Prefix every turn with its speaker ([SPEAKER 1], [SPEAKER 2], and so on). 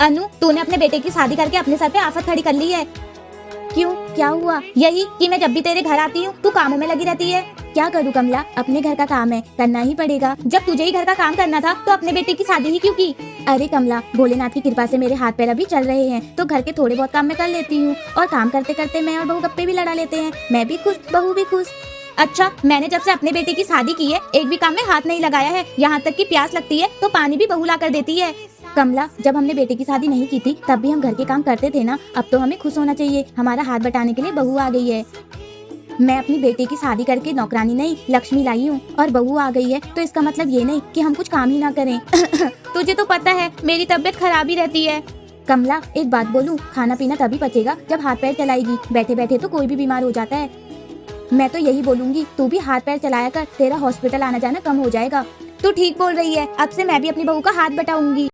[SPEAKER 1] अनु, तूने अपने बेटे की शादी करके अपने सर पे आफत खड़ी कर ली है। क्यों, क्या हुआ? यही कि मैं जब भी तेरे घर आती हूँ तू कामों में लगी रहती है। क्या करूँ कमला, अपने घर का काम है, करना ही पड़ेगा। जब तुझे ही घर का काम करना था तो अपने बेटे की शादी ही क्यों की? अरे कमला, भोलेनाथ की कृपा से मेरे हाथ पैर अभी चल रहे हैं तो घर के थोड़े बहुत काम मैं कर लेती हूँ, और काम करते करते मैं और बहू गप्पे भी लड़ा लेते हैं। मैं भी खुश, बहू भी खुश। अच्छा, मैंने जब से अपने बेटे की शादी की है एक भी काम में हाथ नहीं लगाया है। यहाँ तक कि प्यास लगती है तो पानी भी बहू ला कर देती है। कमला, जब हमने बेटे की शादी नहीं की थी तब भी हम घर के काम करते थे ना। अब तो हमें खुश होना चाहिए, हमारा हाथ बटाने के लिए बहू आ गई है। मैं अपनी बेटी की शादी करके नौकरानी नहीं लक्ष्मी लाई हूँ, और बहू आ गई है तो इसका मतलब ये नहीं कि हम कुछ काम ही ना करें। तुझे तो पता है मेरी तबीयत खराब ही रहती है। कमला, एक बात बोलूं, खाना पीना तभी पचेगा जब हाथ पैर चलाएगी। बैठे बैठे तो कोई भी बीमार हो जाता है। मैं तो यही बोलूंगी, तू भी हाथ पैर चलाया कर, तेरा हॉस्पिटल आना जाना कम हो जाएगा। तू ठीक बोल रही है, अब से मैं भी अपनी बहू का हाथ बटाऊंगी।